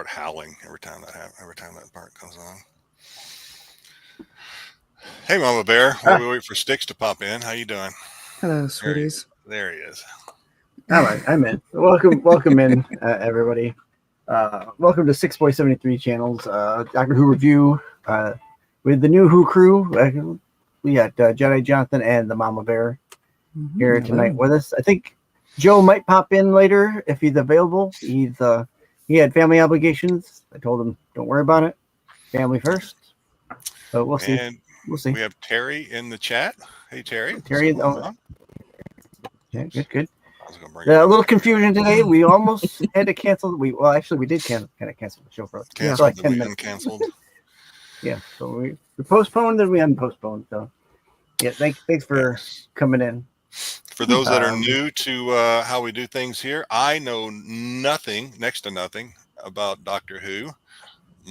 start howling every time that part comes on. Hey, Mama Bear. While we wait for Sticks to pop in, how you doing? Hello, sweeties. There he is. All right, I'm in. Welcome in, everybody. Welcome to 6boy73 channels, Doctor Who review with the new Who crew. We got Jedi Jonathan and the Mama Bear here tonight with us. I think Joe might pop in later if he's available. He had family obligations. I told him don't worry about it. Family first. So we'll see. We'll see. We have Terry in the chat. Hey, Terry. Terry, yeah, good. A little confusion today. We almost had to cancel. We did kind of cancel the show for like 10 minutes. Canceled. Yeah, so we postponed and we unpostponed. So yeah, thanks for coming in. For those that are new to how we do things here, I know next to nothing about Doctor Who.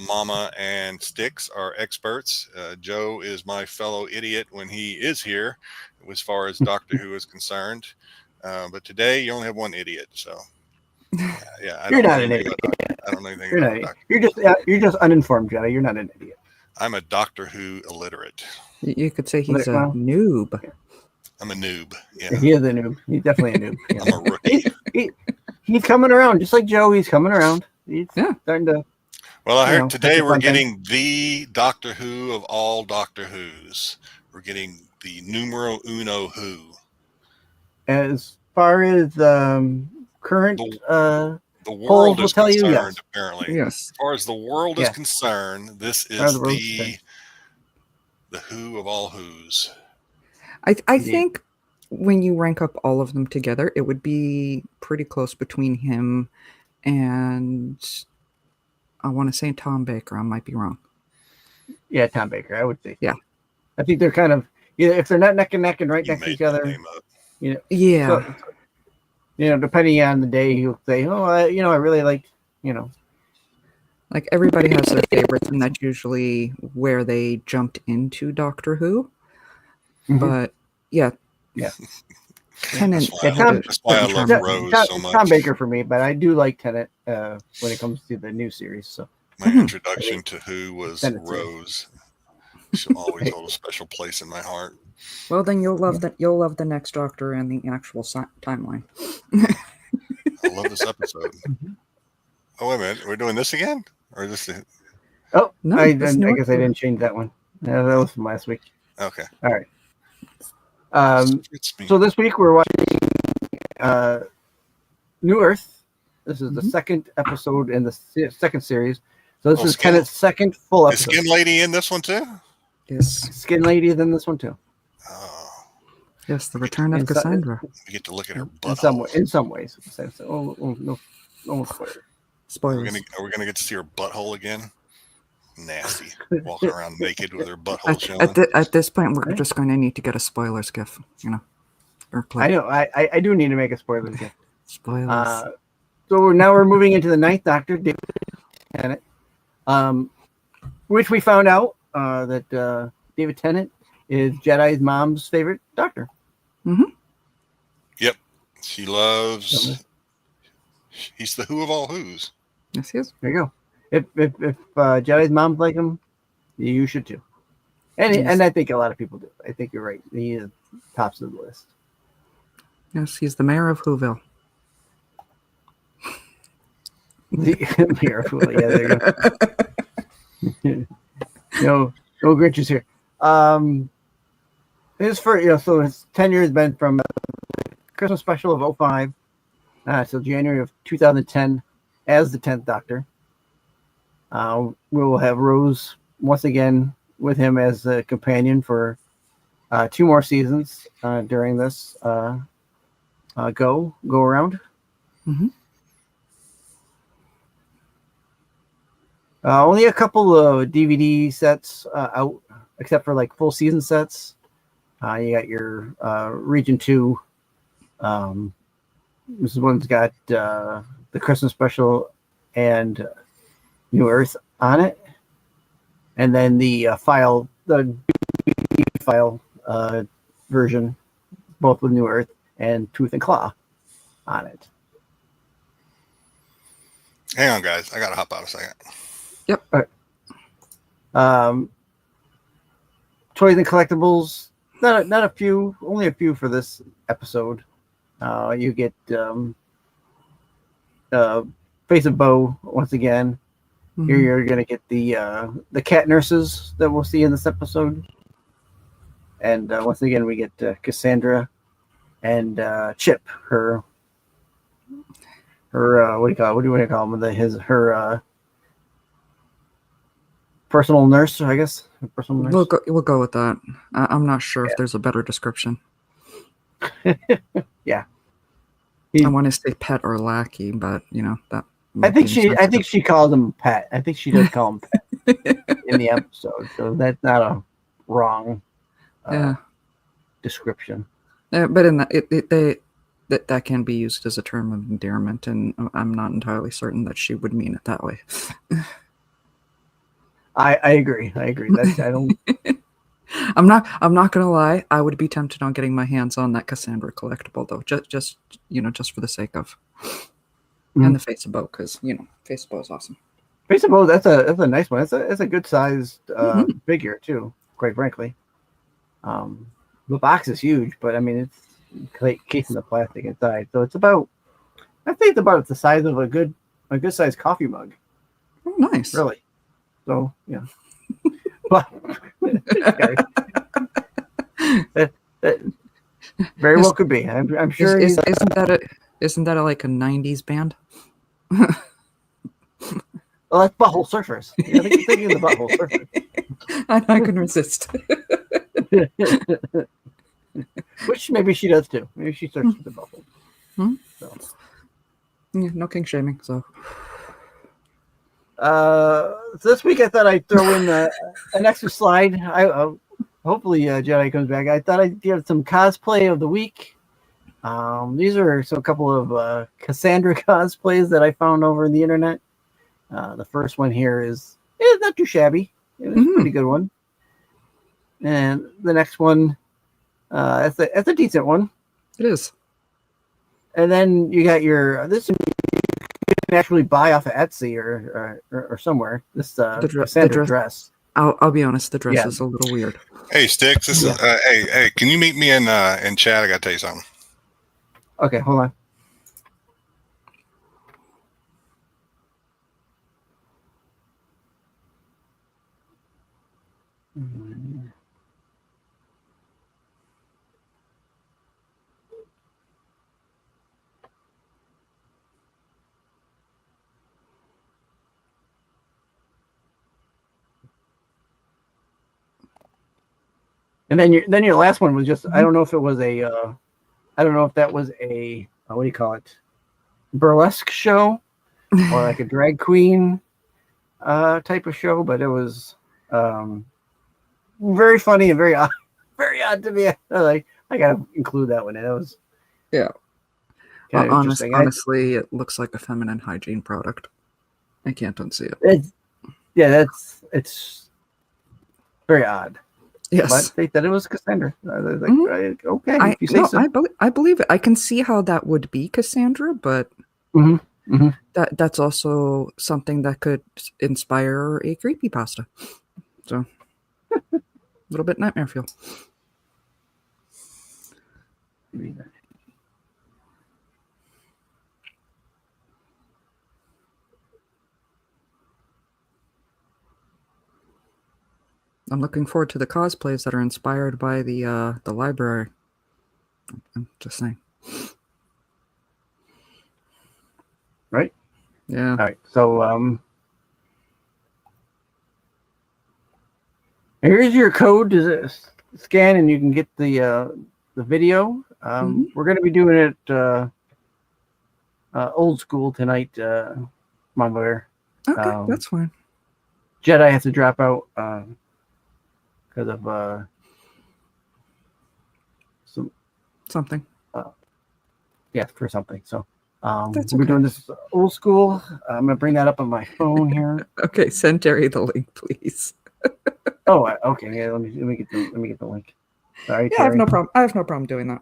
Mama and Sticks are experts. Joe is my fellow idiot when he is here, as far as Doctor Who is concerned. But today you only have one idiot, so yeah. You're not an idiot. I don't know anything about Doctor Who. You're just uninformed, Jedi. You're not an idiot. I'm a Doctor Who illiterate. You could say he's a noob. I'm a noob. Yeah, he is a noob. He's definitely a noob. Yeah. I'm a rookie. He's coming around, just like Joe. He's coming around. He's starting to. Well, I heard today we're getting the Doctor Who of all Doctor Whos. We're getting the numero uno Who. As far as current the world is concerned, yes. Apparently. Yes. As far as the world is concerned, this is the Who of all Whos. I think when you rank up all of them together, it would be pretty close between him and I want to say Tom Baker. I might be wrong. Yeah, Tom Baker. I would say. Yeah. I think they're kind of if they're not neck and neck and right next to each other. Yeah. So, depending on the day, you'll say, "Oh, I really like." Like everybody has their favorites, and that's usually where they jumped into Doctor Who. Mm-hmm. But yeah. Tennant. That's why I love Rose so much. Tom Baker for me, but I do like Tennant when it comes to the new series. So my introduction to Who was Rose. She'll always hold a special place in my heart. Well, then you'll love that. You'll love the next Doctor and the actual timeline. I love this episode. Oh wait a minute, we're doing this again, or is this? Oh no, I guess I didn't change that one. Yeah, that was from last week. Okay. All right. So this week we're watching New Earth. This is the second episode in the second series. So this is Tennant's second full episode. Is Skin Lady in this one too? Yes. Skin Lady is in this one too. Oh. Yes, the return of Cassandra. We get to look at her butt. In some ways. No spoilers. Are we gonna get to see her butthole again? Nasty, walking around naked with her butthole showing. At this point, we're just going to need to get a spoiler skiff, or play. I know. I do need to make a spoiler skiff. Spoilers. So now we're moving into the Ninth Doctor, David Tennant, which we found out that David Tennant is Jedi's mom's favorite Doctor. Mm-hmm. Yep, she loves. He's the Who of all Whos. Yes, he is. There you go. If Jedi's moms like him, you should too. And I think a lot of people do. I think you're right. He is tops of the list. Yes, he's the mayor of Whoville. The mayor of Whoville. Yeah, there you go. No Grinches here. This so his tenure has been from Christmas special of 2005 till January of 2010 as the 10th Doctor. We will have Rose once again with him as a companion for 2 more seasons during this go around. Mm-hmm. Only a couple of DVD sets out, except for like full season sets. You got your Region 2. This one's got the Christmas special and New Earth on it, and then the DVD file version, both with New Earth and Tooth and Claw on it. Hang on, guys. I gotta hop out a second. Toys and collectibles. Not a few. Only a few for this episode. You get Face of Bo once again. Here Mhm. you're gonna get the cat nurses that we'll see in this episode, and once again we get Cassandra and Chip, her what do you call it? What do you want to call him? Her personal nurse, I guess. Personal nurse. We'll go with that. I'm not sure if there's a better description. Yeah. I want to say pet or lackey, but that. I think she insensitive. calls him pet. I think she does call him pet in the episode, so that's not a wrong Yeah. description. But in that that can be used as a term of endearment, and I'm not entirely certain that she would mean it that way. I agree. That's I don't. I'm not gonna lie. I would be tempted on getting my hands on that Cassandra collectible though, just for the sake of, and the Face of Bo, because Face of Bo is awesome. Face of Bo, that's a nice one. That's a good sized figure too. Quite frankly, the box is huge, but I mean it's casing the plastic inside, so it's about. I think it's about the size of a good sized coffee mug. Oh, nice. Really. So yeah. But very well could be. I'm sure. Isn't that like a '90s band? Well, that's Butthole Surfers. I think you're thinking of the Butthole Surfers. I can resist. Which maybe she does too. Maybe she surfs with the butthole. So. Yeah, no king shaming. So. This week I thought I'd throw in an extra slide. Hopefully Jedi comes back. I thought I'd give some cosplay of the week. These are a couple of Cassandra cosplays that I found over the internet. The first one here is not too shabby. It's a pretty good one. And the next one, it's a decent one. It is. And then you got this you can actually buy off of Etsy or somewhere. This Cassandra dress. I'll be honest, the dress is a little weird. Hey, Sticks. This is hey. Can you meet me in chat? I gotta tell you something. Okay, hold on. And then your last one was just I don't know if it was I don't know if that was a what do you call it, burlesque show or like a drag queen type of show, but it was very funny and very odd to me. Like I gotta include that one in. It was honestly, it looks like a feminine hygiene product. I can't unsee it. It's very odd. Yes, but they said it was Cassandra. Okay, if you say so. I believe it. I can see how that would be Cassandra, but that's also something that could inspire a creepypasta. So, a little bit nightmare feel. I'm looking forward to the cosplays that are inspired by the library. I'm just saying. Right? Yeah. All right. So here's your code to scan, and you can get the video. We're going to be doing it old school tonight, Monbear. Okay, that's fine. Jedi has to drop out because of something. For something. So we're doing this old school. I'm gonna bring that up on my phone here. Okay, send Terry the link, please. Oh, okay. Yeah, let me get the link. Sorry, yeah, Terry. I have no problem. I have no problem doing that.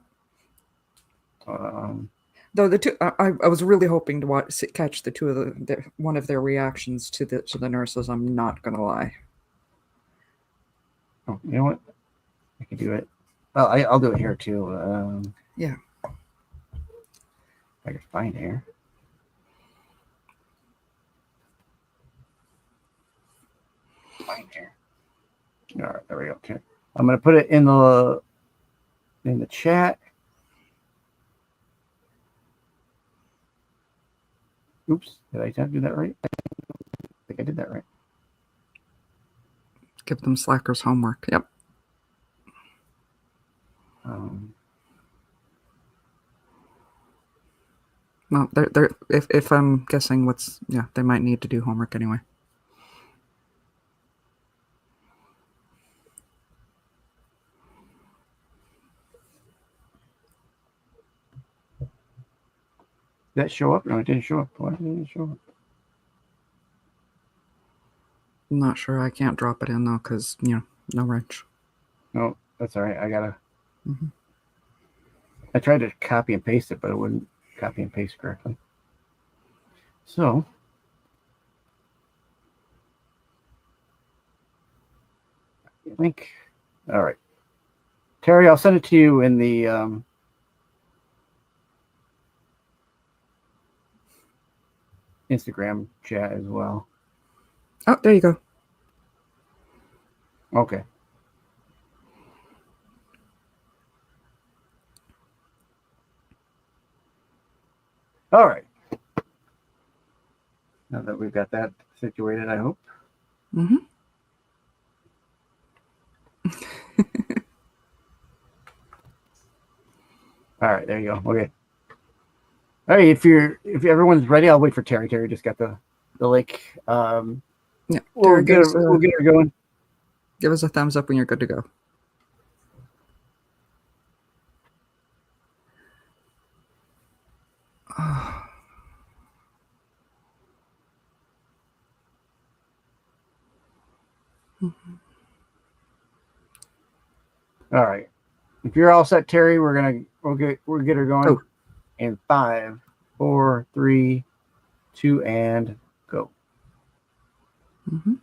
Though the two, I was really hoping to catch the two of one of their reactions to the nurses. I'm not gonna lie. Oh, you know what? I can do it. Well, I'll do it here too. Yeah. If I can find here. All right, there we go. Okay. I'm gonna put it in the chat. Oops, did I not do that right? I think I did that right. Give them slackers homework. Yep. Well, they're if I'm guessing they might need to do homework anyway. Did that show up? No, it didn't show up. Why didn't it show up? I'm not sure. I can't drop it in though, because no wrench. No, that's all right. I gotta. Mm-hmm. I tried to copy and paste it, but it wouldn't copy and paste correctly. So. Link. All right. Terry, I'll send it to you in the Instagram chat as well. Oh, there you go. Okay. All right. Now that we've got that situated, I hope. Mm-hmm. All right, there you go. Okay. All right, if everyone's ready, I'll wait for Terry. Terry just got the link. Yeah, we'll get her going. Give us a thumbs up when you're good to go. All right. If you're all set, Terry, we'll get her going. Oh. In 5, 4, 3, 2, and go. Mm-hmm.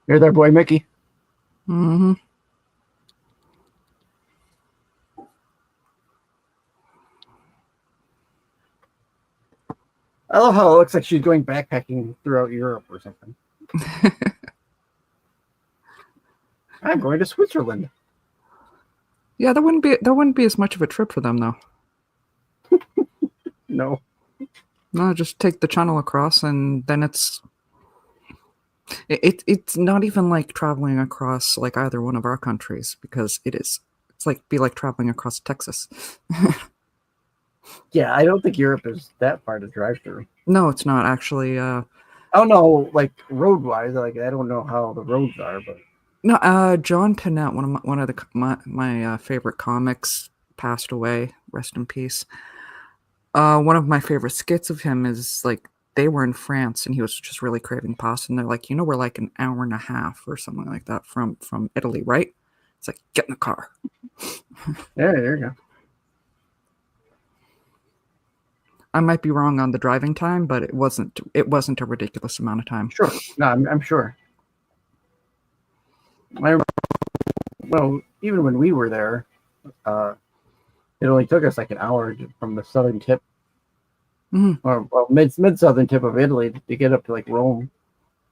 You're there, boy, Mickey. Mm-hmm. I love how it looks like she's going backpacking throughout Europe or something. I'm going to Switzerland. Yeah, that wouldn't be as much of a trip for them though. No. No, just take the channel across, and then it's not even like traveling across like either one of our countries, because it's like traveling across Texas. Yeah, I don't think Europe is that far to drive through. No, it's not actually. I don't know, like road wise. Like I don't know how the roads are, but no. John Tennant, one of my favorite comics, passed away. Rest in peace. One of my favorite skits of him is like they were in France and he was just really craving pasta, and they're like, we're like an hour and a half or something like that from Italy, right? It's like, get in the car. Yeah, there you go. I might be wrong on the driving time, but it wasn't a ridiculous amount of time. Sure. No, I'm sure. Well, even when we were there, it only took us like an hour from the southern tip, or mid southern tip of Italy to get up to like Rome.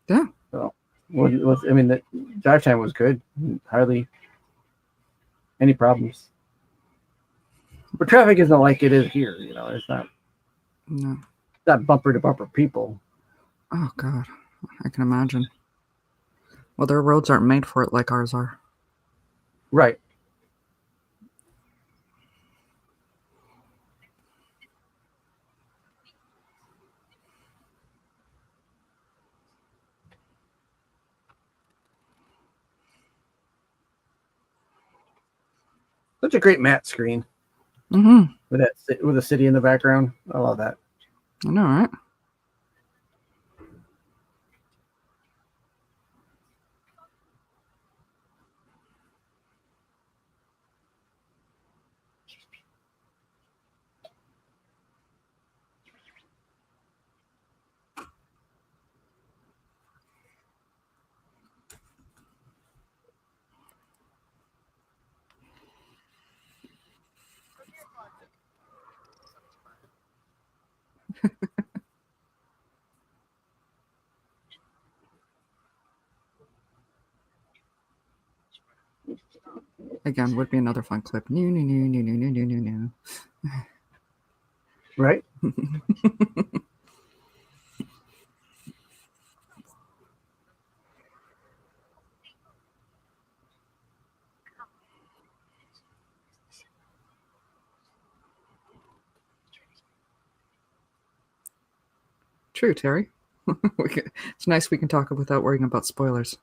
Yeah. So, the drive time was good. Hardly any problems. But traffic isn't like it is here. You know, it's No. not bumper to bumper people. Oh God, I can imagine. Well, their roads aren't made for it like ours are. Right. Such a great matte screen Mm-hmm. with a city in the background. I love that. I know, right? Again, would be another fun clip. No. Right. True, Terry. It's nice we can talk without worrying about spoilers.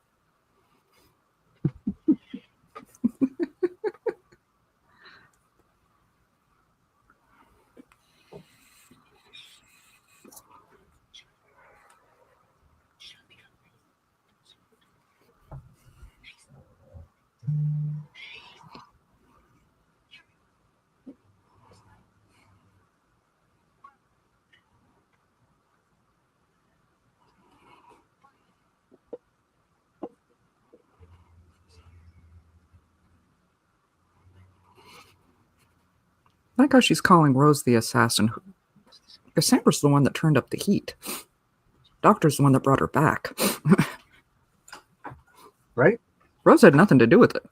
I like how she's calling Rose the assassin. Cassandra's the one that turned up the heat. Doctor's the one that brought her back. Right. Rose had nothing to do with it.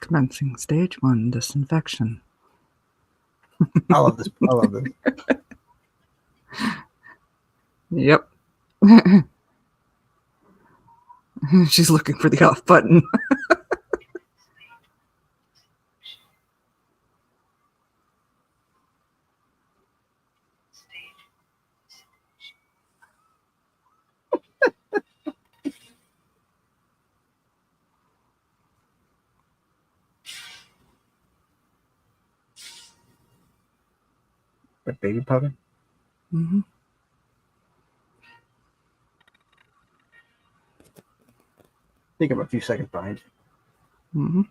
Commencing stage 1 disinfection. I love this. I love this. Yep. She's looking for the off button. That baby powder. Mm-hmm. I think I'm a few seconds behind. Mm-hmm.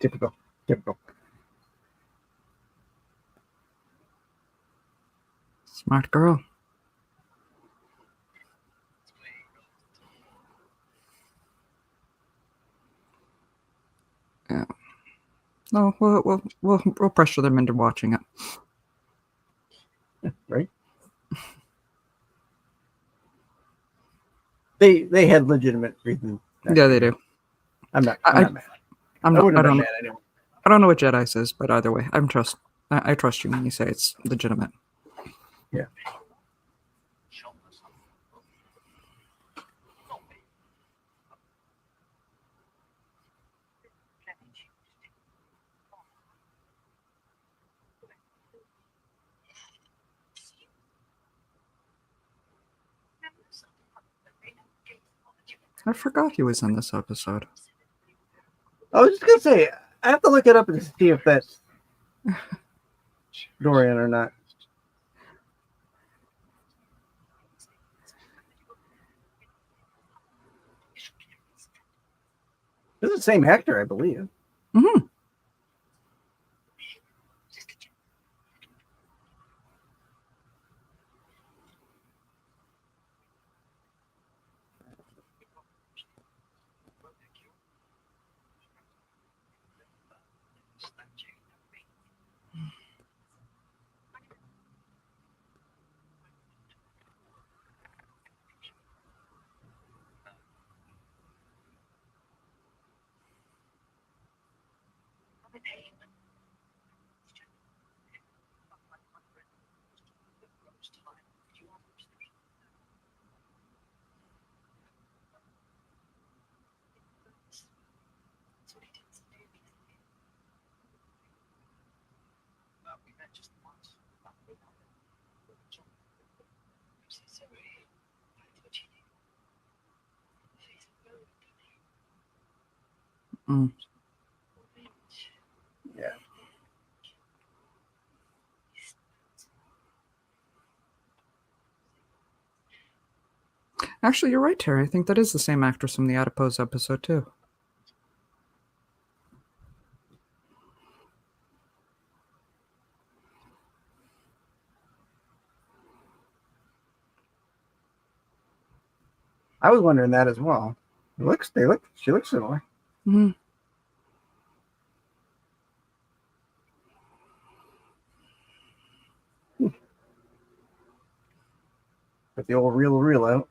Typical. Typical. Smart girl. Yeah. No, we'll pressure them into watching it. Right. They had legitimate reason. Yeah, they do. I'm not mad. I'm I not. wouldn't I have been don't. mad anyway. I don't know what Jedi says, but either way, I trust you when you say it's legitimate. Yeah. I forgot he was in this episode. I was just gonna say, I have to look it up and see if that's Dorian or not. It's the same actor, I believe. Mm-hmm. Mm. Yeah. Actually, you're right, Terry. I think that is the same actress from the Adipose episode, too. I was wondering that as well. She looks similar. Mm-hmm. With the old reel out.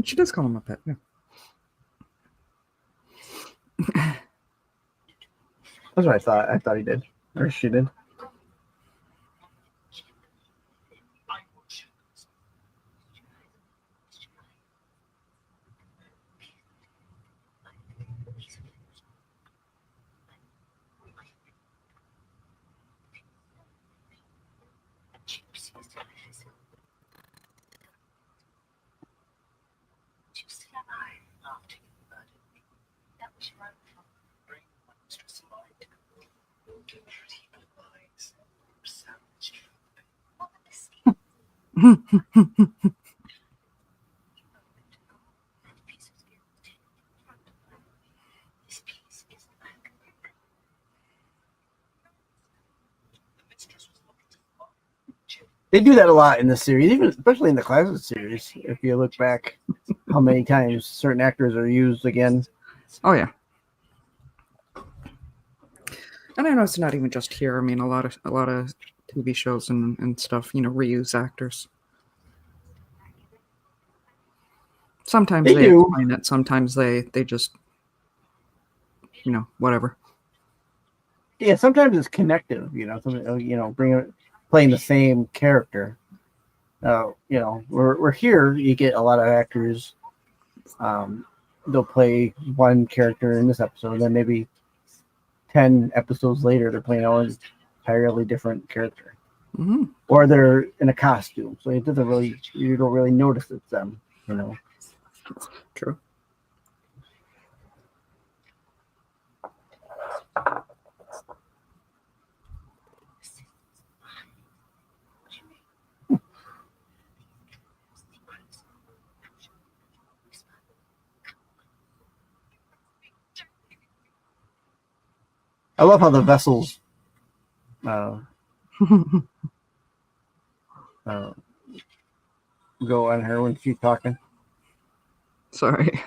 She does call him a pet, yeah. That's what I thought. I thought he did. Or she did. They do that a lot in the series, even especially in the Classic series. If you look back, how many times certain actors are used again. Oh, yeah. And I know it's not even just here. I mean, a lot of TV shows and stuff, reuse actors. Sometimes they do. explain it. Sometimes they just, whatever. Yeah, sometimes it's connective. Playing the same character. We're here. You get a lot of actors. They'll play one character in this episode, and then maybe 10 episodes later, they're playing an entirely different character. Mm-hmm. Or they're in a costume, so you don't really notice it's them. True. I love how the vessels go on her when she's talking. Sorry.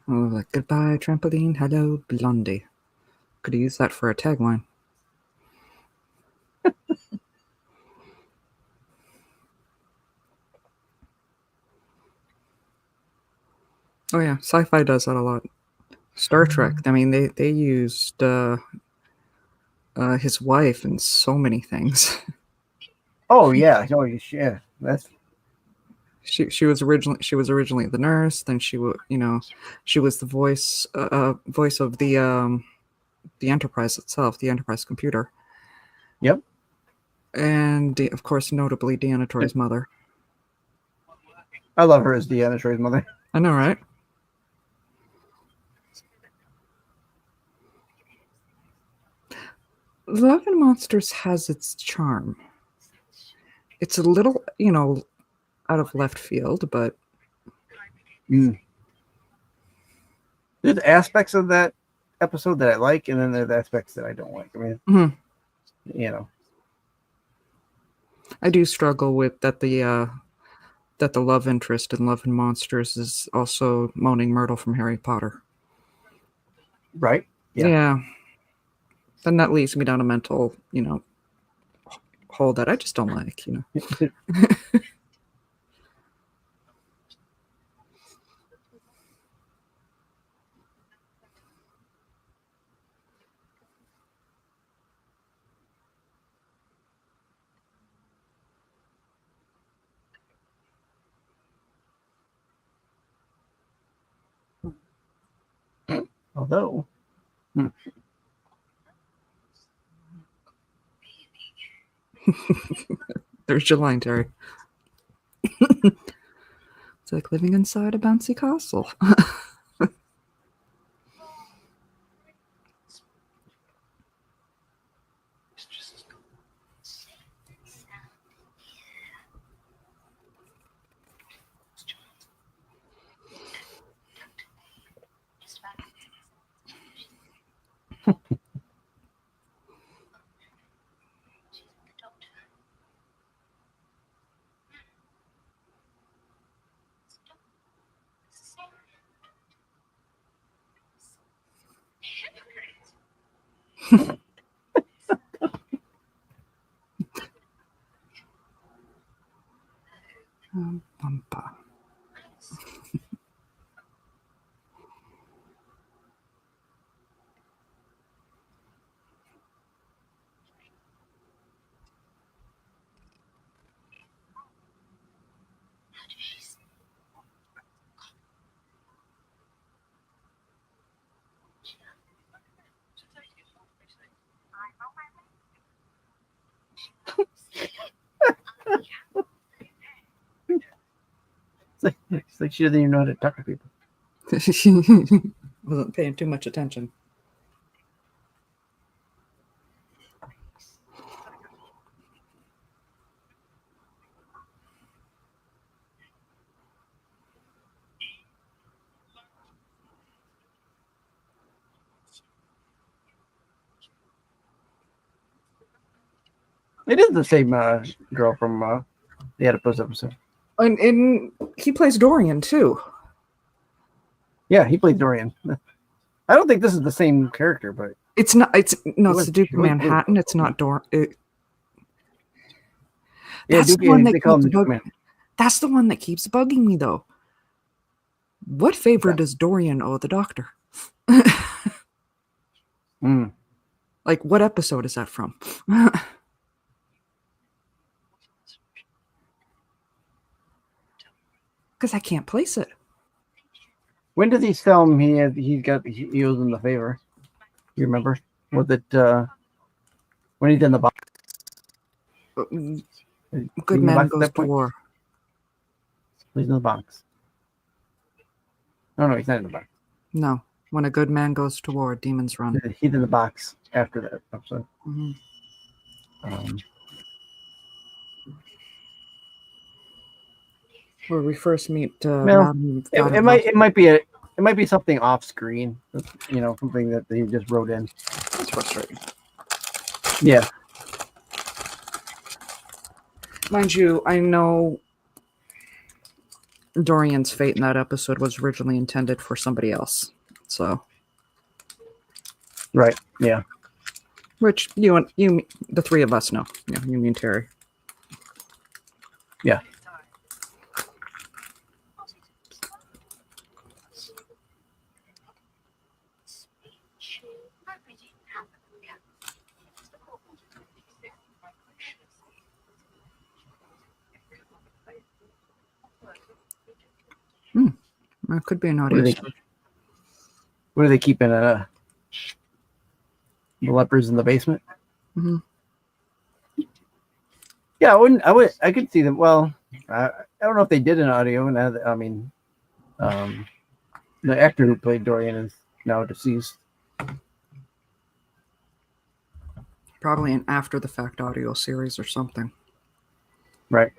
Like, goodbye, trampoline. Hello, Blondie. Could have used that for a tagline. Oh yeah, sci-fi does that a lot. Star Trek. I mean, they used his wife in so many things. Oh yeah, oh yeah. That's She was originally the nurse. Then she was the voice of the Enterprise itself, the Enterprise computer, yep. and of course, notably Deanna Troy's mother. I love her as Deanna Troy's mother. I know, right? Love and Monsters has its charm. It's a little, out of left field, but Mm. There's aspects of that episode that I like, and then there's aspects that I don't like. I mean, Mhm. you know, I do struggle with that the love interest in Love and Monsters is also Moaning Myrtle from Harry Potter. right? Yeah. Yeah. Then that leads me down a mental, hole that I just don't like, Although, There's your line, Terry. It's like living inside a bouncy castle. Bumpa. it's like she doesn't even know how to talk to people. Wasn't paying too much attention. It is the same girl from the Oedipus episode. And he plays Dorian too. Yeah, he played Dorian. I don't think this is the same character, but It's not. It's no. It's was- the Duke he of was- Manhattan. It's not Dorian. yeah, That's Duke, the one that they call him keeps the Duke Man. That's the one that keeps bugging me, though. What favor Yeah. does Dorian owe the Doctor? Mm. Like, what episode is that from? Because I can't place it. When did he film? He owes him the favor. You remember? Was it when he did the box? Good In the man box at goes that to point? war. He's in the box. No, he's not in the box. No. When a good man goes to war, demons run. He's in the box after that episode. Mhm. Where we first meet Well, Madame it might be something off screen. Something that they just wrote in. That's frustrating. Yeah. Mind you, I know Dorian's fate in that episode was originally intended for somebody else. So, Right. Yeah. which you, the three of us know. Yeah, you mean Terry. Yeah. It could be an What do audio. they, what do they keep in the lepers in the basement? Mhm. Yeah, I could see them. Well, I don't know if they did an audio. And I mean, the actor who played Dorian is now deceased. Probably an after the fact audio series or something. Right.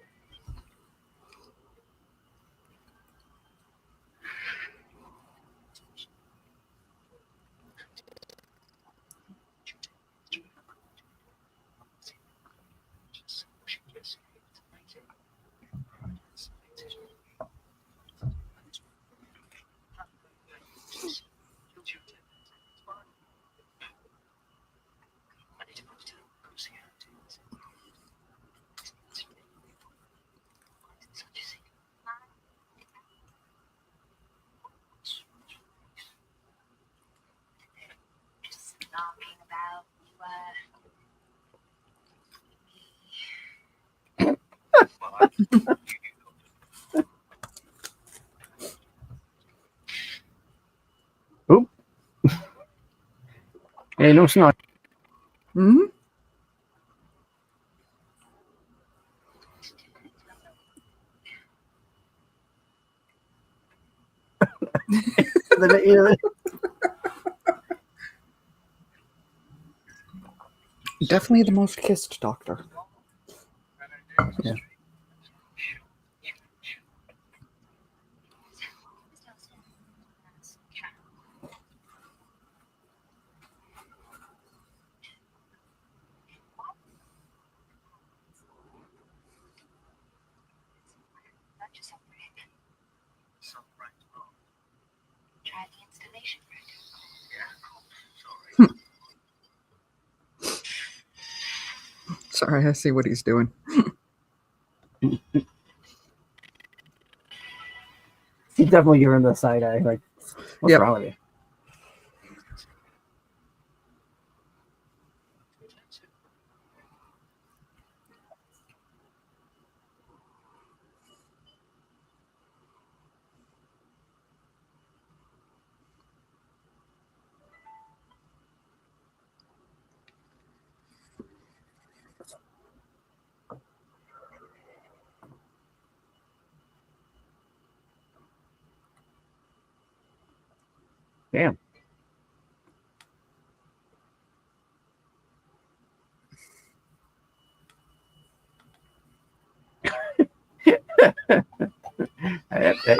Oop. Hey, no snot. Hmm. Definitely the most kissed Doctor. Yeah. Sorry, I see what he's doing. He's definitely giving the side eye. Like, what's Yep. wrong with you? Damn.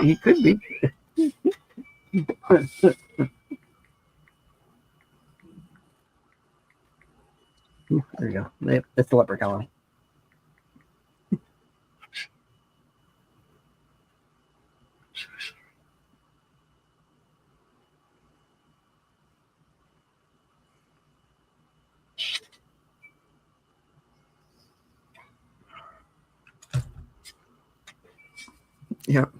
He could be. Ooh, there you go. Yep, it's the leper colony. Yep.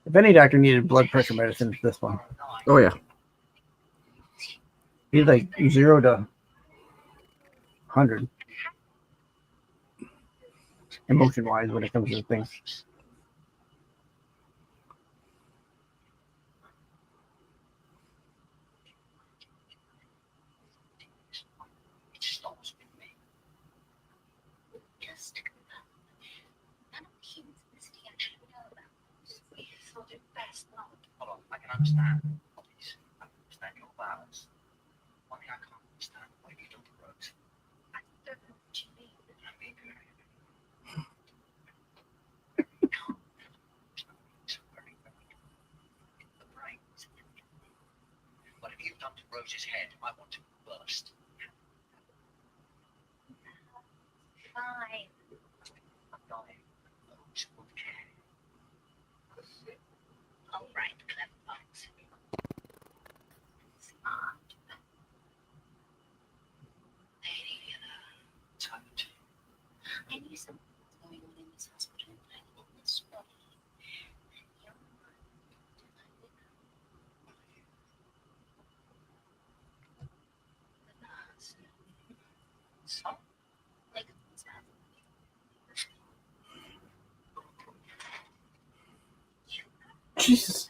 If any doctor needed blood pressure medicine, it's this one. Oh yeah. He's like 0 to 100 emotion wise when it comes to things. I can understand hobbies. I can understand your balance. One thing I can't understand, why you don't drugs. I don't know what you mean. I mean, the brain is what have you done to Rose's head? I want to burst. Fine. I'm dying. Rose will care. All right, clever fox. Smart. Lady toad. I knew something was going on in this hospital, and in this body. And your mind. The nurse. So, like, what's happening? Jesus.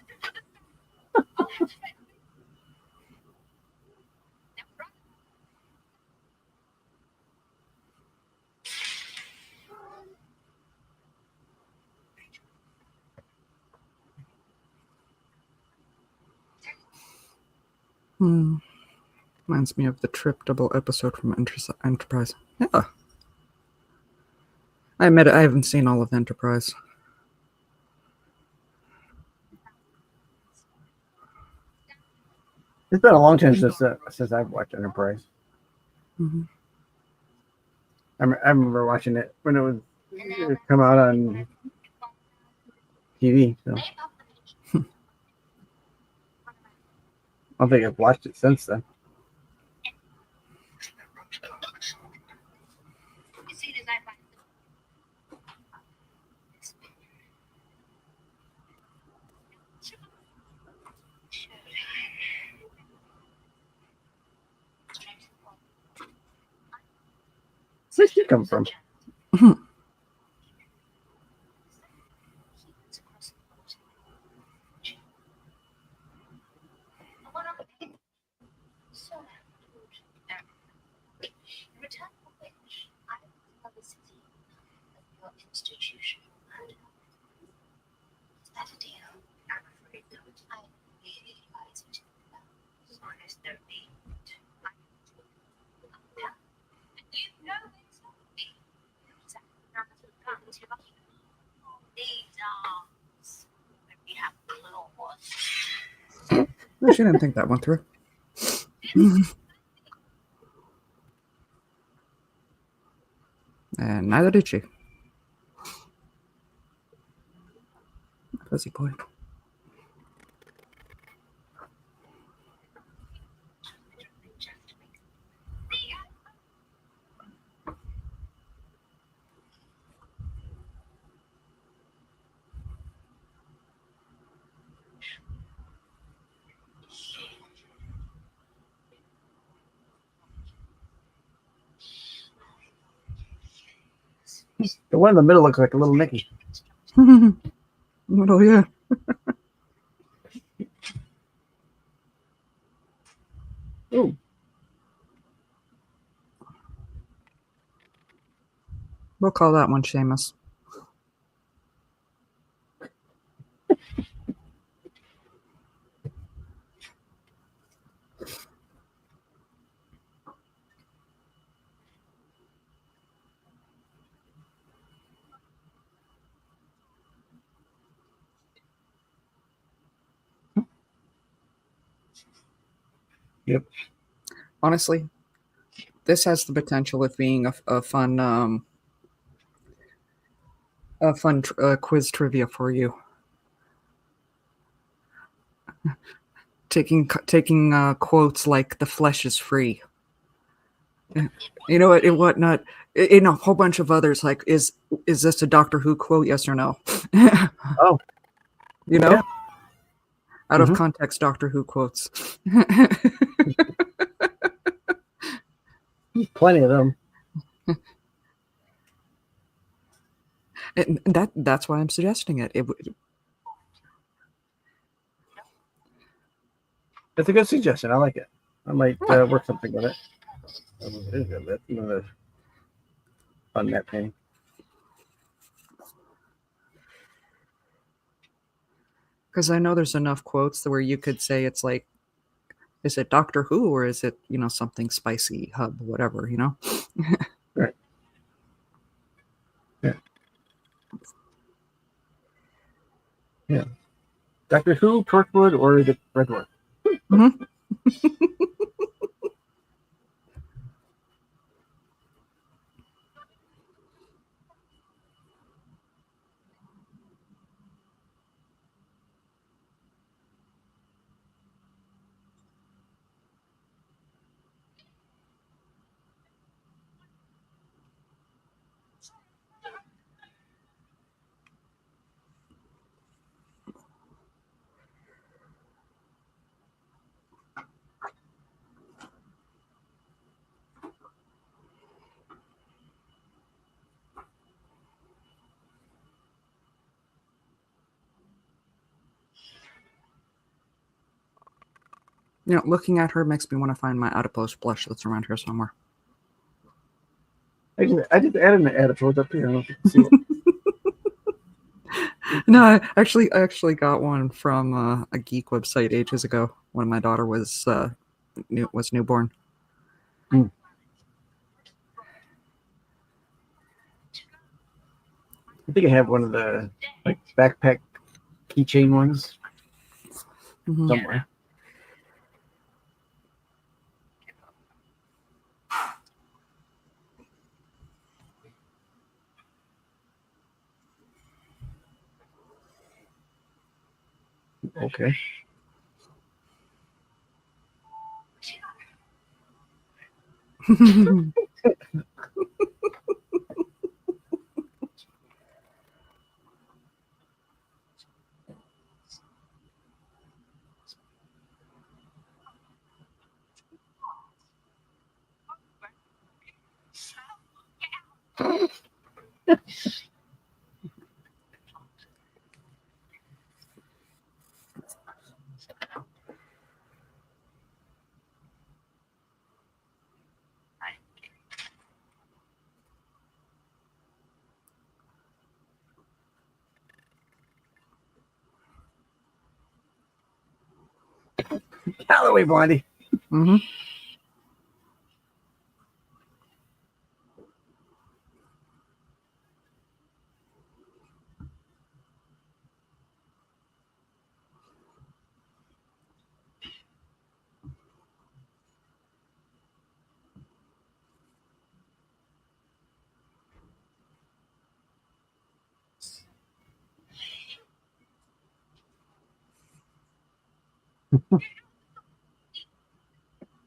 Reminds me of the Trip double episode from Enterprise. Yeah. I admit I haven't seen all of Enterprise. It's been a long time since I've watched Enterprise. Mm-hmm. I remember watching it when it would come out on TV. So. I don't think I've watched it since then. Where'd she come from? No, she didn't think that one through. And neither did she. Fuzzy boy. The one in the middle looks like a little Nicky. Oh, yeah. Ooh. We'll call that one Seamus. Yep. Honestly, this has the potential of being a fun quiz trivia for you. Taking quotes like "the flesh is free," You know what? And whatnot. In a whole bunch of others, like, is this a Doctor Who quote? Yes or no? Oh, You know, yeah. out of Mhm. context Doctor Who quotes. Plenty of them. And that's why I'm suggesting it. It's a good suggestion. I like it. I might work something with it. It is good. That's even a fun net painting. Because I know there's enough quotes where you could say it's like, is it Doctor Who or is it, something spicy, hub, whatever, Right. Yeah. Yeah. Doctor Who, Torchwood, or the Red Dwarf? Mhm. Looking at her makes me want to find my adipose blush that's around here somewhere. I just added an adipose up here. I don't know if you can see it. No, I actually got one from a geek website ages ago when my daughter was newborn. I think I have one of the backpack keychain ones Mhm. somewhere. Okay. Halloween, Blondie. Hmm.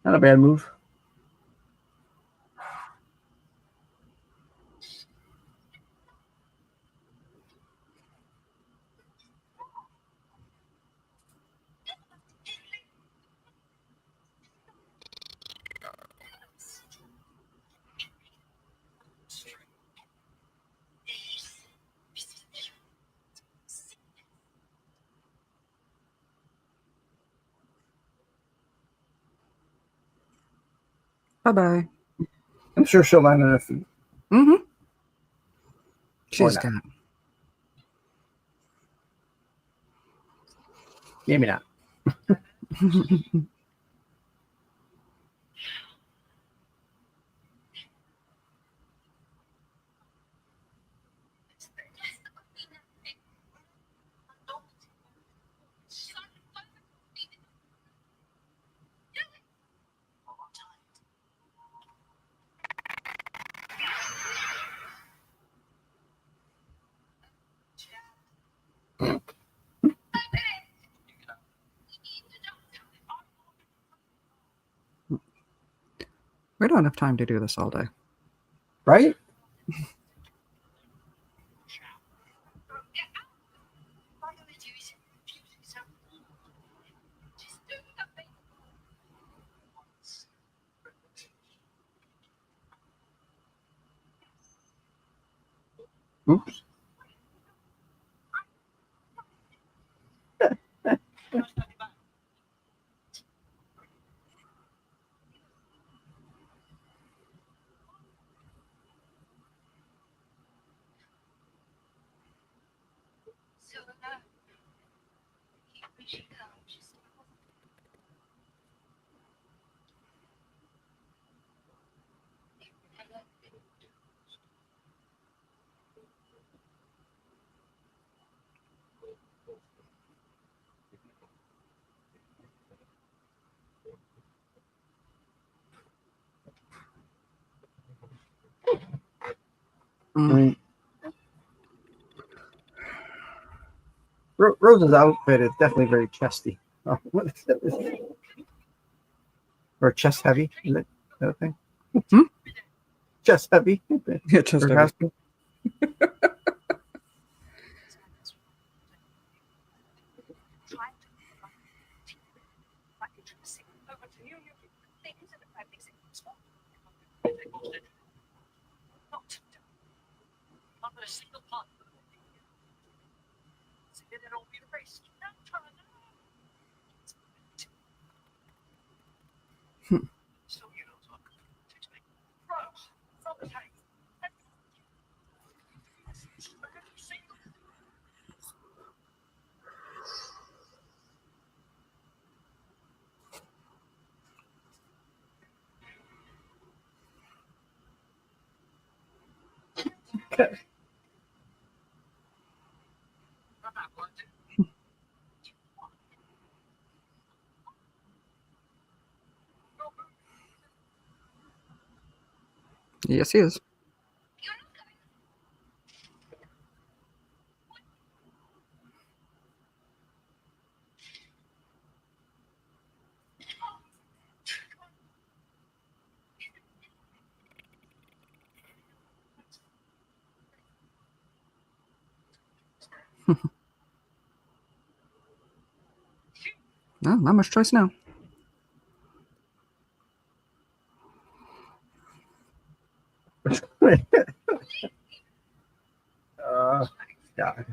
Not a bad move. Bye bye. I'm sure she'll land on her feet. Mm-hmm. She's not. got. Maybe not. We don't have time to do this all day. Right? Oops. I mean, Rose's outfit is definitely very chesty. Oh, what is that? Or chest heavy? Is it that a thing? Hmm? Chest heavy. Yeah, just Her heavy. costume. Okay. Yes, he is. No, not much choice now. God.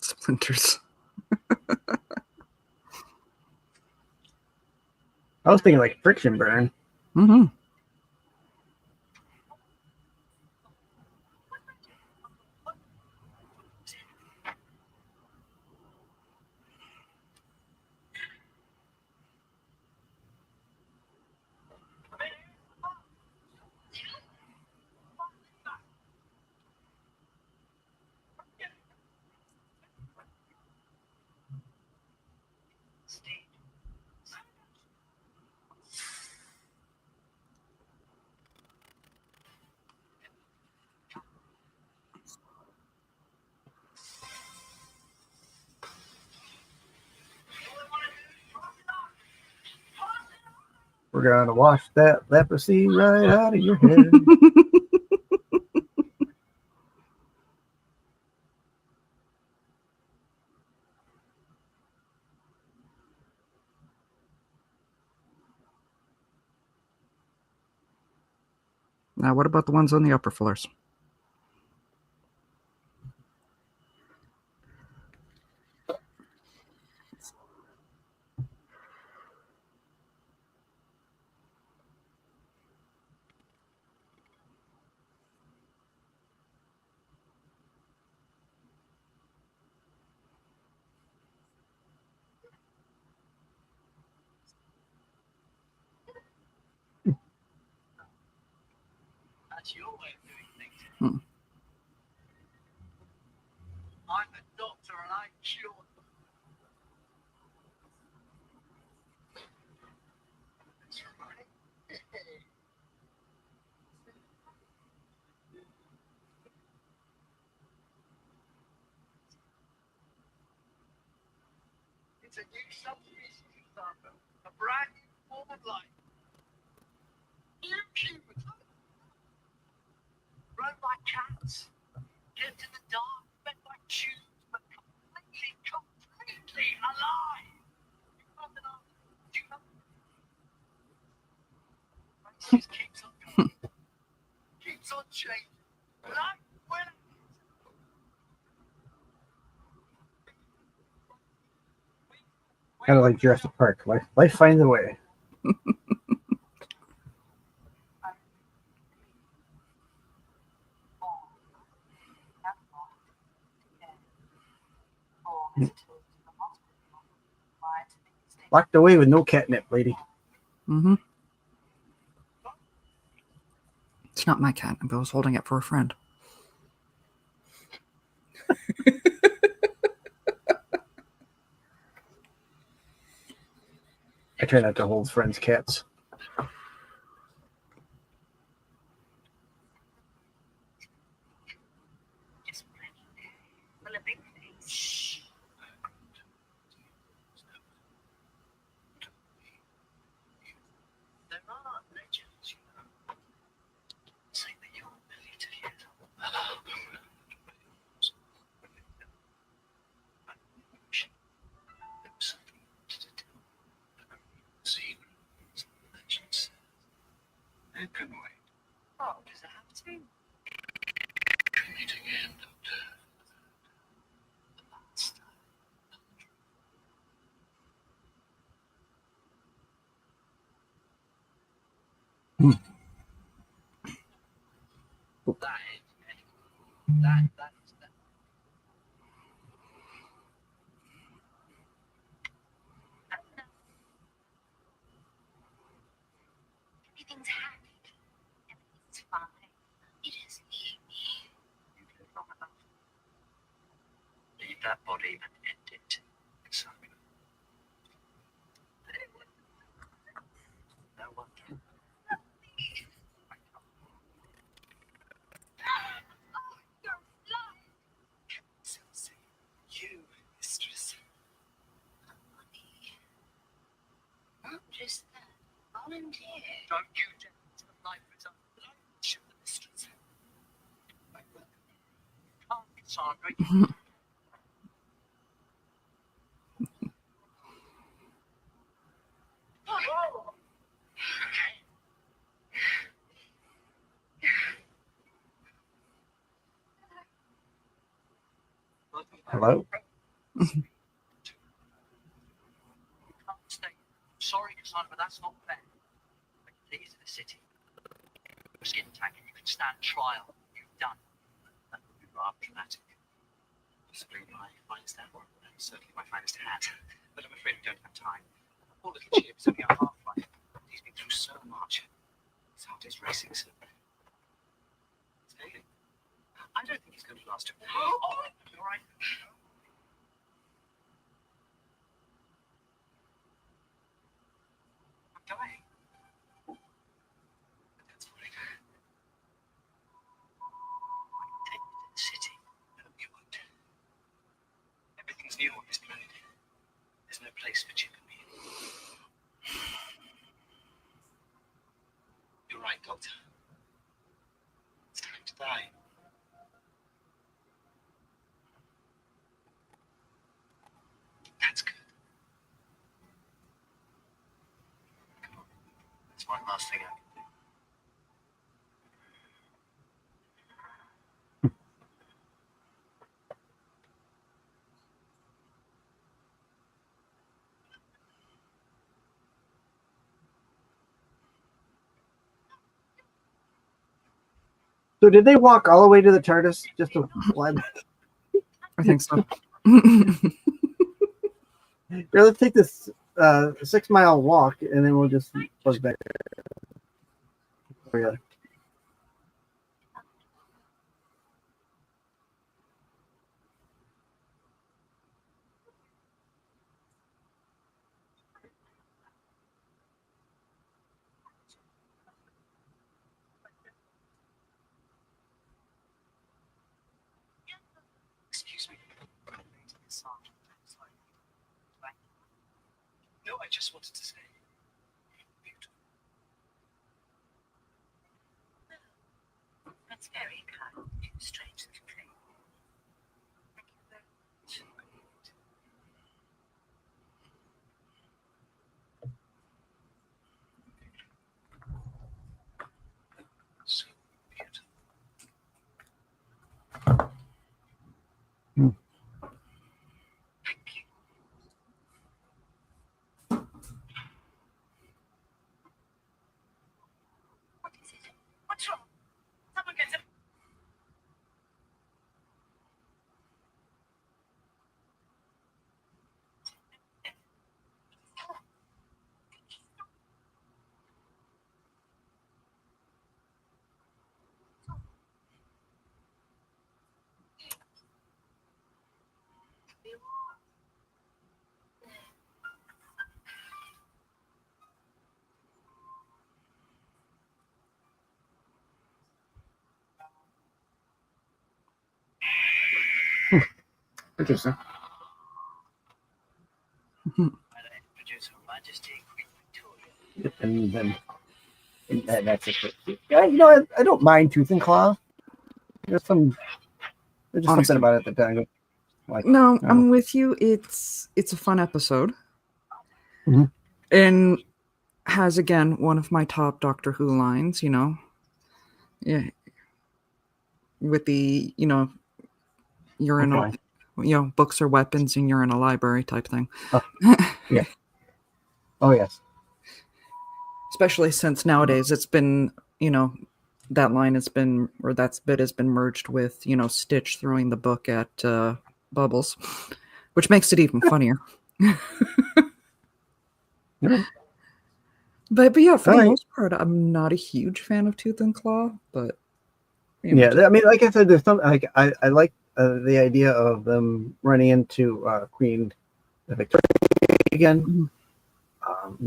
Splinters. I was thinking like friction burn. Mm-hmm. We're gonna wash that leprosy right out of your head. Now, what about the ones on the upper floors? That's your way of doing things. Hmm. I'm a doctor and I cure them. That's right. It's a new subspecies of Starbuck, a brand new form of life. New humans, run by cats, kept in the dark, fed by tubes, but completely alive. You can't deny it. Do you know? It just keeps on going, keeps on changing. Like when Kind of like Jurassic Park. Life finds a way. Locked away with no catnip, lady. Mm-hmm. It's not my cat. I was holding it for a friend. I try not to hold friends' cats. just full of big things. Shh. There are legends, you know, say that you're a million years old. There was something to do. Secrets, legends. It can wait. Oh, does it have to? Meet again, Doctor. The last time. That is that is that. Everything's happy. Everything's fine. You just leave me. You live long enough. Leave that body and end it. Exactly. No wonder. You, mistress. Not just that. Volunteer. Don't you dare to the life reserve. Shoot the mistress. I will. Can't, Sandra. You oh. Hello? Can't stay. Sorry, Cassandra, but that's not fair. But you leave to the city. Skin tank and you can stand trial. You've done. That would be rather dramatic. Possibly my finest hour, and certainly my finest hat. But I'm afraid we don't have time. Poor little Chip is only on half-life. He's been through so much. His heart is racing so. Hey, I don't think he's going to last too long. Oh, you're right. I'm dying. But that's fine. I can take you to the city. No, you won't. Everything's new on this planet. There's no place for Chip and me. You're right, Doctor. It's time to die. That's good. Come on. That's one last thing I can do. So did they walk all the way to the TARDIS just to fly back? I think so. Yeah, let's take this 6-mile walk and then we'll just buzz back. Oh, yeah. No, I just wanted to say. Beautiful. That's very kind. Strange little thing. Thank you very much. So beautiful. Thank you. What is it? What's wrong? Someone gets a... Interesting. I'd introduce Her Majesty Queen Victoria. And then that's it. Yeah, you know, I don't mind Tooth and Claw. There's something Honestly. about it that I go like. No, Oh. I'm with you. It's a fun episode, Mhm. and has again one of my top Doctor Who lines. You know, yeah, with the you're in Okay. books are weapons and you're in a library type thing. Oh yes. Especially since nowadays it's been that line has been, or that bit has been merged with Stitch throwing the book at Bubbles, which makes it even funnier. Yeah. But yeah, for the Alright. most part, I'm not a huge fan of Tooth and Claw, but you know, Yeah, I mean, like I said, there's some like I like the idea of them running into Queen Victoria again. Mhm.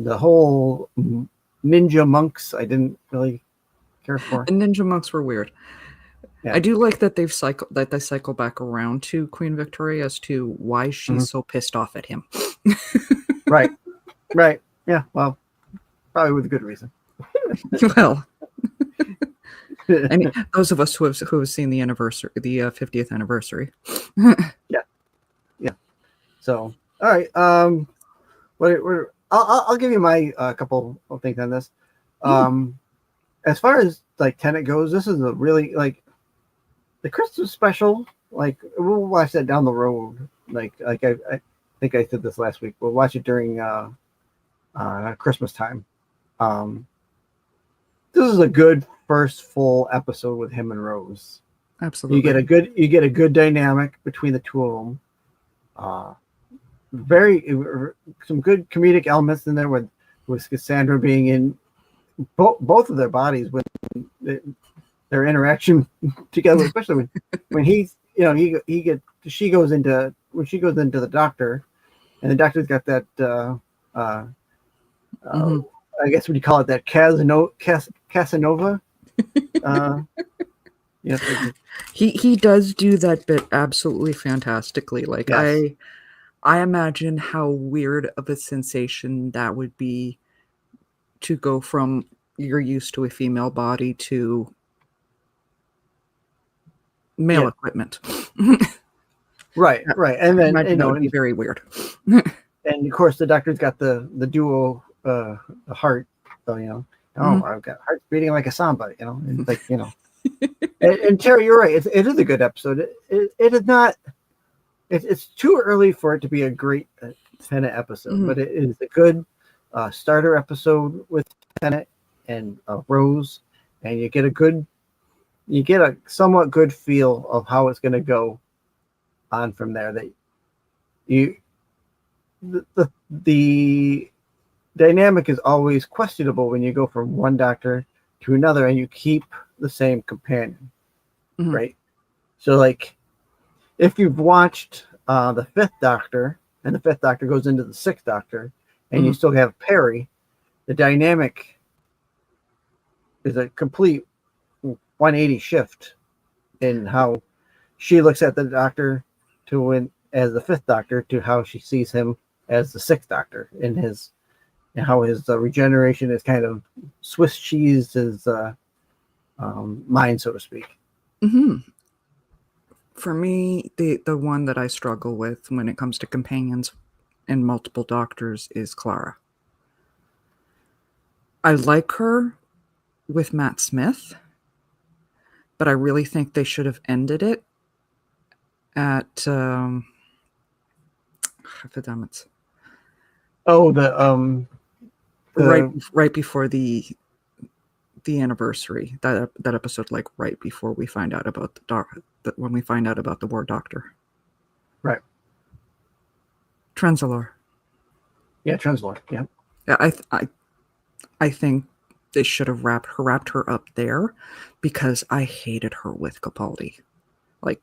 The whole ninja monks, I didn't really care for. And ninja monks were weird. Yeah. I do like that they cycle back around to Queen Victoria as to why she's Mhm. so pissed off at him. Right, right, yeah. Well, probably with a good reason. Well, I mean, those of us who have seen the 50th anniversary. So, all right. I'll give you my couple of things on this. As far as like Tenet goes, this is a really like the Christmas special. Like we'll watch that down the road. Like I think I said this last week. We'll watch it during Christmas time. This is a good first full episode with him and Rose. Absolutely. You get a good dynamic between the two of them. Some good comedic elements in there with Cassandra being in both of their bodies with their interaction together, especially when she goes into the doctor, and the doctor's got that Mhm. I guess what do you call it, that Casanova. He does do that bit absolutely fantastically. Like Yes. I imagine how weird of a sensation that would be to go from you're used to a female body to male Yeah. equipment. Right, and I then imagine that would be very weird. and of course the doctor's got the duo heart, so Mhm. I've got hearts beating like a samba, it's like and Terry, you're right, it is a good episode. It is not, it's too early for it to be a great Tenet episode, Mhm. but it is a good starter episode with Tenet and Rose, and you get a somewhat good feel of how it's going to go on from there. That the dynamic is always questionable when you go from one doctor to another and you keep the same companion, Mhm. right? So like if you've watched the Fifth Doctor and the Fifth Doctor goes into the Sixth Doctor and you Mhm. still have Perry, the dynamic is a complete 180 shift in how she looks at the Doctor as the Fifth Doctor to how she sees him as the Sixth Doctor in his and how his regeneration is kind of Swiss cheese his mind, so to speak. Hmm. For me, the one that I struggle with when it comes to companions and multiple doctors is Clara. I like her with Matt Smith, but I really think they should have ended it at Oh, right before the anniversary, that episode, like right before we find out about when we find out about the War Doctor. Right. Trenzalore. Yeah, Trenzalore. Yeah. Yeah, I think they should have wrapped her up there, because I hated her with Capaldi. Like,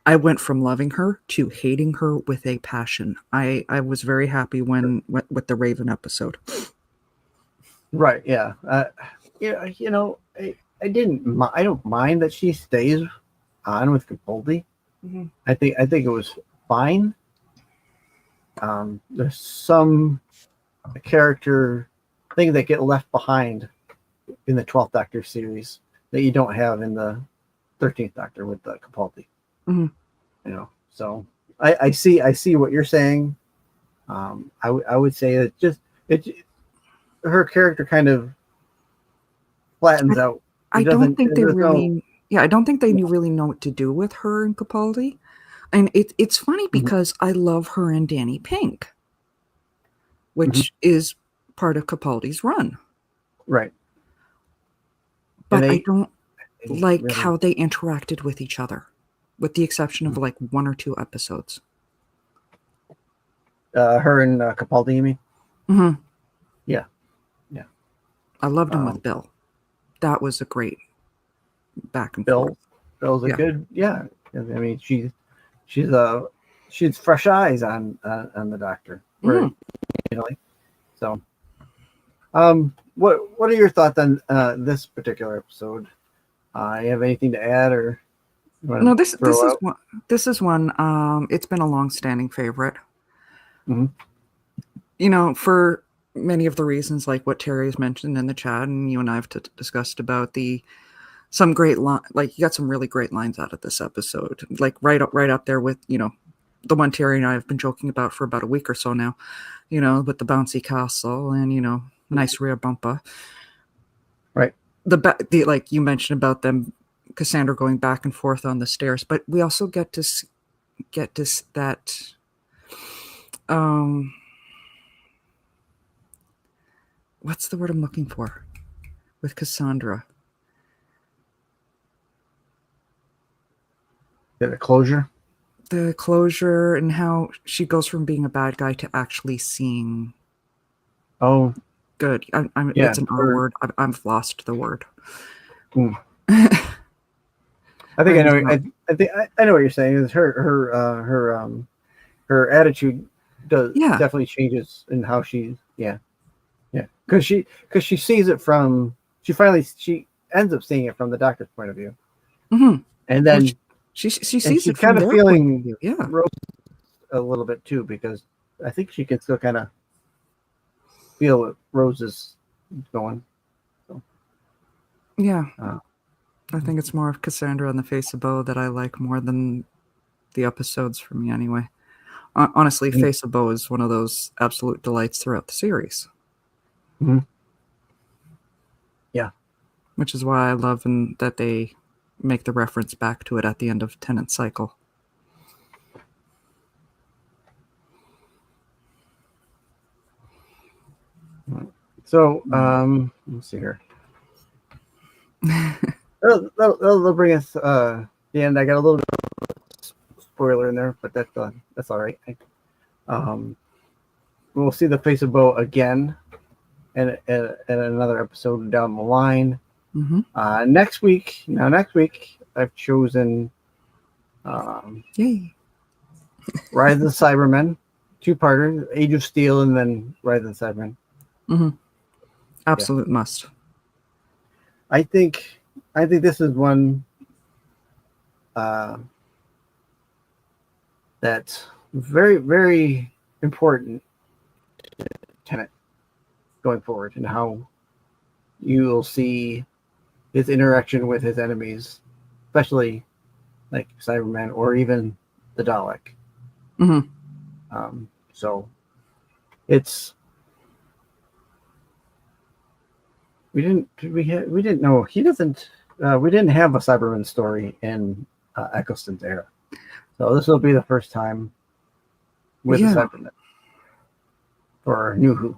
I went from loving her to hating her with a passion. I was very happy with the Raven episode. Right. Yeah. Yeah. You know, I don't mind that she stays on with Capaldi. Mm-hmm. I think it was fine. There's some character things that get left behind in the 12th Doctor series that you don't have in the 13th Doctor with Capaldi. Mm-hmm. You know, so I see what you're saying. I would say that her character kind of flattens out. I don't think they really really know what to do with her and Capaldi. And it's funny because I love her and Danny Pink, which is part of Capaldi's run. Right. But I don't like really how they interacted with each other, with the exception of like 1 or 2 episodes. Her and Capaldi, you mean? Mm-hmm. Yeah. I loved him with Bill. That was a great back and forth. Bill's a good, yeah. I mean, she's fresh eyes on the Doctor, right? You know, so. What are your thoughts on this particular episode? You have anything to add, or no? This is one. It's been a long-standing favorite. Mm-hmm. You know, for many of the reasons like what Terry has mentioned in the chat, and you and I have discussed about some great like you got some really great lines out of this episode, like right up there with, you know, the one Terry and I have been joking about for about a week or so now, you know, with the bouncy castle and, you know, nice rear bumper. Right. The like you mentioned about them, Cassandra going back and forth on the stairs, but we also get that what's the word I'm looking for with Cassandra? The closure. The closure and how she goes from being a bad guy to actually seeing. Oh, good. It's an R word. I've lost the word. I think I know. I think I know what you're saying. Is her attitude definitely changes in how she because she sees it from she ends up seeing it from the Doctor's point of view, and then she sees it kind from of their feeling point of view. Rose a little bit too, because I think she can still kind of feel what Rose is going. So. Yeah. I think it's more of Cassandra on the Face of Bo that I like more than the episodes for me anyway. Honestly, Face of Bo is one of those absolute delights throughout the series. Mm-hmm. Yeah. Which is why I love that they make the reference back to it at the end of Tennant's cycle. So, let's see here. That'll bring us the end. I got a little bit of spoiler in there, but that's all right. We'll see the Face of Bo again in another episode down the line. Next week I've chosen Yay. Rise of the Cybermen, 2-parter, Age of Steel, and then Rise of the Cybermen. Absolute must. I think this is one that's very, very important tenet going forward, and how you'll see his interaction with his enemies, especially like Cybermen or even the Dalek. Mhm. So it's we didn't know he doesn't we didn't have a Cyberman story in Eccleston's era, so this will be the first time with Yeah. a Cyberman for New Who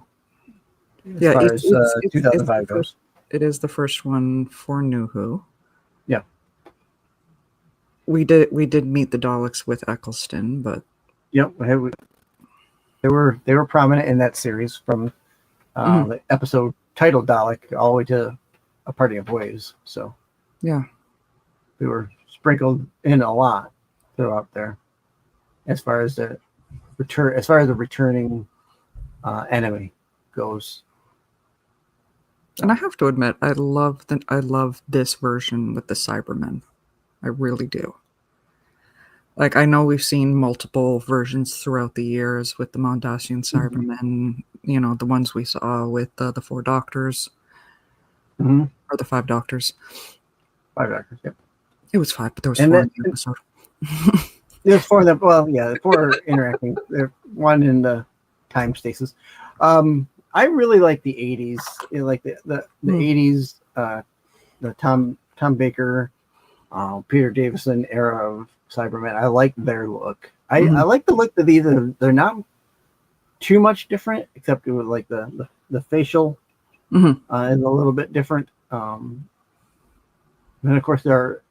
as Yeah, far as 2005 goes. it is the first one for New Who. Yeah. We did meet the Daleks with Eccleston, but Yep, they were prominent in that series from the episode titled Dalek all the way to A Parting of Ways. So yeah. they were sprinkled in a lot throughout there, as far as the returning enemy goes. And I have to admit, I love this version with the Cybermen. I really do. Like, I know we've seen multiple versions throughout the years with the Mondasian Cybermen, you know, the ones we saw with the 4 Doctors, Mm-hmm. or the 5 Doctors. 5 Doctors, yep. It was 5, but there was And 4 that- in the episode. There's 4 of them. Well, yeah, the 4 are interacting. There's one in the time stasis. I really like the 80s, like the 80s, the Tom Baker, Peter Davison era of Cybermen. I like their look. I like the look that they're not too much different, except it was like the facial is a little bit different. And of course their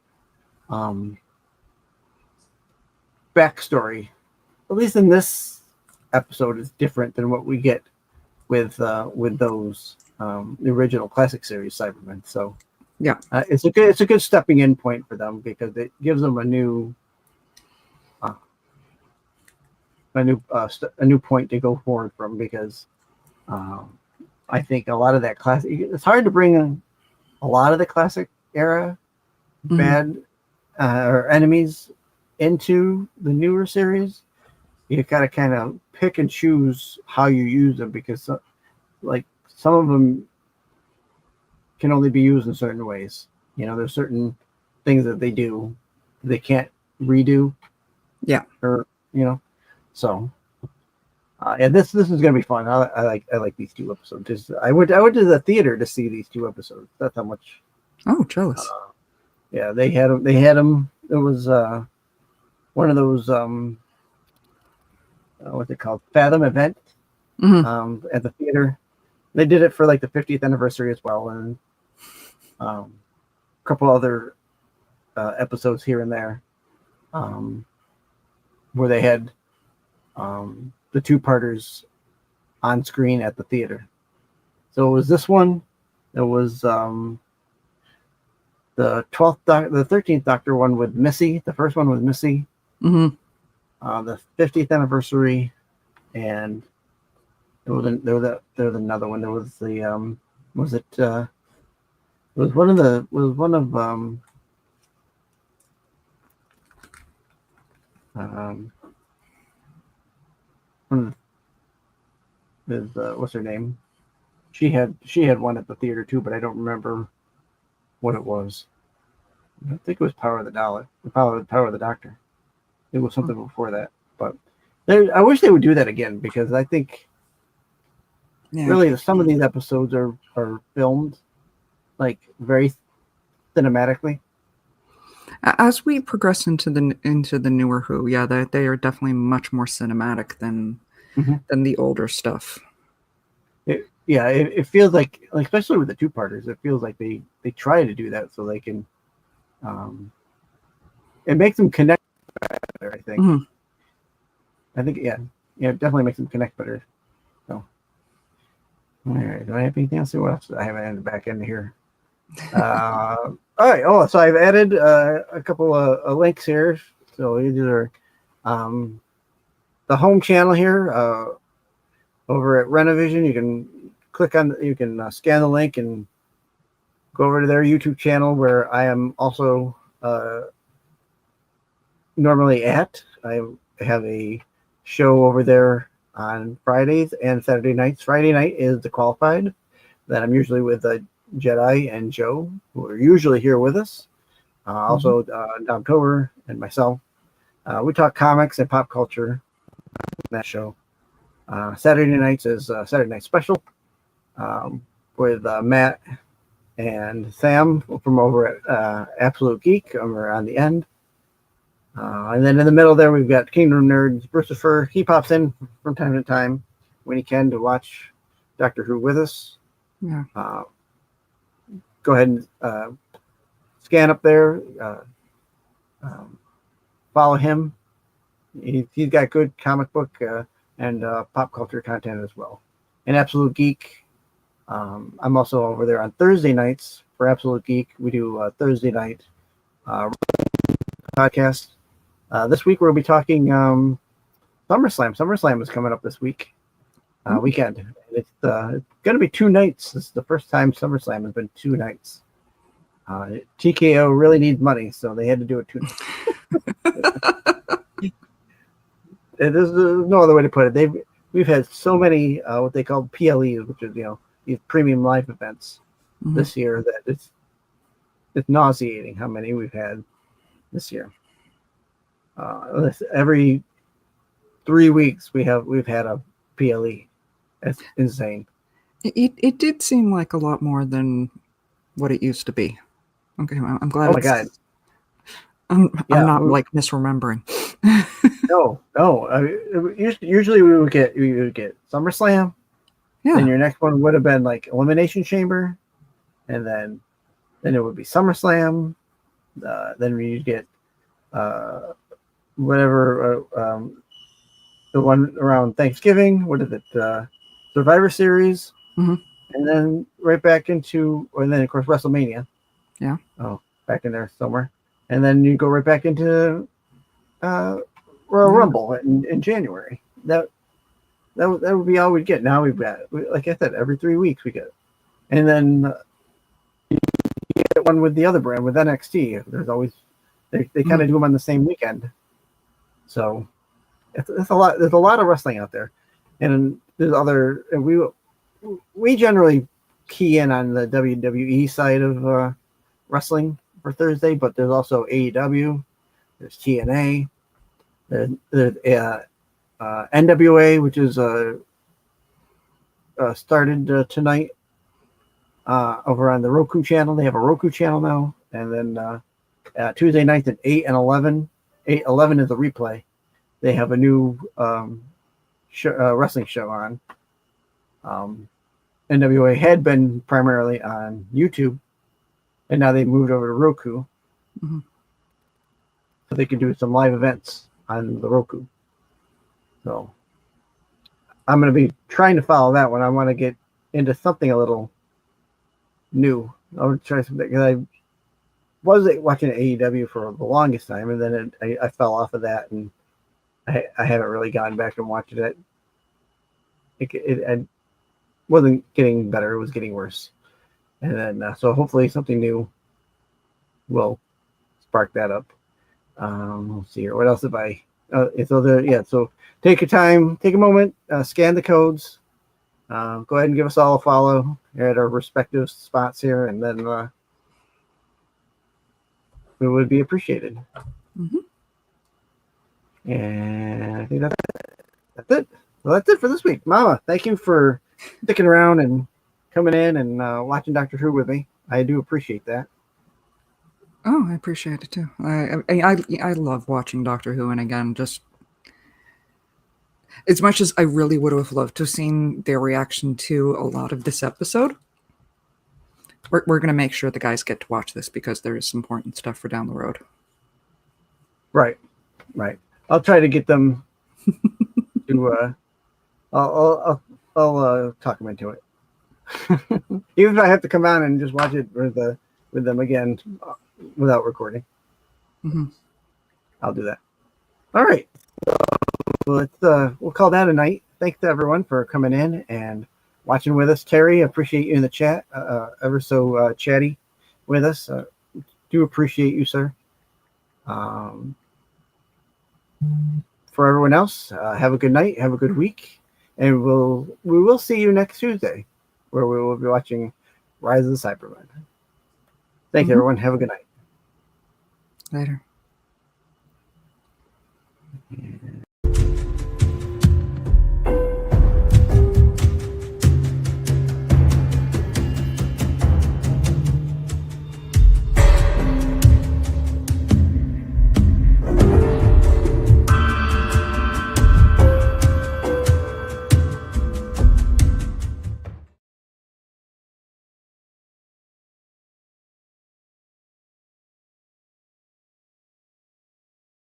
backstory, at least in this episode, is different than what we get with those the original classic series Cybermen. So Yeah. It's a good stepping in point for them, because it gives them a new point to go forward from, because I think a lot of that classic, it's hard to bring a lot of the classic era bad or enemies into the newer series. You got to kind of pick and choose how you use them, because like some of them can only be used in certain ways. You know, there's certain things that they do they can't redo. Yeah. Or, you know, so and this is gonna be fun. I like these 2 episodes. I went to the theater to see these 2 episodes. That's how much. Oh, jealous. Yeah, they had them. It was one of those what's it called, Fathom event at the theater. They did it for like the 50th anniversary as well, and a couple other episodes here and there, where they had the 2-parters on screen at the theater. So it was this one. It was the 13th Doctor one with Missy. The first one with Missy. The 50th anniversary, and there was another one. There was the one of what's her name? She had one at the theater too, but I don't remember what it was. I don't think it was Power of the Dalek, Power of the Doctor. It was something before that, but I wish they would do that again, because I think really some of these episodes are filmed like very cinematically. As we progress into the newer Who, yeah, they are definitely much more cinematic than the older stuff. It feels like especially with the 2-parters, it feels like they try to do that so they can it makes them connect better, I think. I think it definitely makes them connect better. So all right, do I have anything else? What else do I have in the back end here? All right. Oh, so I've added a couple of links here. So these are the home channel here over at Renovision. You can scan the link and go over to their YouTube channel, where I am also normally at. I have a show over there on Fridays and Saturday nights. Friday night is The Qualified, that I'm usually with Jedi and Joe, who are usually here with us. Also, Dom Tober and myself. We talk comics and pop culture on that show. Saturday nights is Saturday Night Special with Matt and Sam from over at Absolute Geek over on the end. And then in the middle there, we've got Kingdom Nerds. Brucifer, he pops in from time to time when he can to watch Doctor Who with us. Yeah. Go ahead and scan up there. Follow him. He's got good comic book and pop culture content as well. And Absolute Geek, I'm also over there on Thursday nights for Absolute Geek. We do Thursday night podcast. This week we'll be talking SummerSlam. SummerSlam is coming up this weekend. It's going to be 2 nights. This is the first time SummerSlam has been 2 nights. TKO really needs money, so they had to do it 2 nights. There's no other way to put it. We've had so many what they call PLEs, which is these premium live events this year that it's nauseating how many we've had this year. Every 3 weeks we've had a PLE. That's insane. It did seem like a lot more than what it used to be. Okay, I'm glad. Oh my God. I'm not like misremembering. No. Usually we would get SummerSlam. Yeah. Then your next one would have been like Elimination Chamber, and then it would be SummerSlam. Then we'd get whatever the one around Thanksgiving. What is it? Survivor Series, and then right back into, and then of course WrestleMania. Yeah. Oh, back in there somewhere, and then you go right back into Royal Rumble in January. That would be all we'd get. Now we've got, like I said, every 3 weeks we get, and then you get one with the other brand with NXT. There's always they kind of do them on the same weekend, so it's a lot. There's a lot of wrestling out there, and there's other. And we generally key in on the WWE side of wrestling for Thursday, but there's also AEW, there's TNA, there's NWA, which is started tonight over on the Roku channel. They have a Roku channel now, and then Tuesday nights at 8 and 11. 8-11 is a replay. They have a new wrestling show on. NWA had been primarily on YouTube, and now they moved over to Roku, so they can do some live events on the Roku. So I'm going to be trying to follow that one. I want to get into something a little new. I'll try something, because I was watching AEW for the longest time, and then I fell off of that, and I haven't really gotten back and watched it. It wasn't getting better; it was getting worse. And then, so hopefully, something new will spark that up. Let's see here. What else have I? So take your time, take a moment, scan the codes. Go ahead and give us all a follow at our respective spots here, and then it would be appreciated. And I think that's it. Well, that's it for this week. Mama, thank you for sticking around and coming in and watching Doctor Who with me. I do appreciate that. Oh, I appreciate it too. I love watching Doctor Who, and again, just as much as I really would have loved to have seen their reaction to a lot of this episode, we're going to make sure the guys get to watch this, because there is some important stuff for down the road. Right. I'll try to get them to. I'll talk them into it. Even if I have to come on and just watch it with them again without recording. I'll do that. All right. Well, we'll call that a night. Thanks to everyone for coming in and watching with us. Terry, appreciate you in the chat. Ever so chatty with us. Do appreciate you, sir. For everyone else, have a good night. Have a good week. And we will see you next Tuesday, where we will be watching Rise of the Cybermen. Thank you, everyone. Have a good night. Later.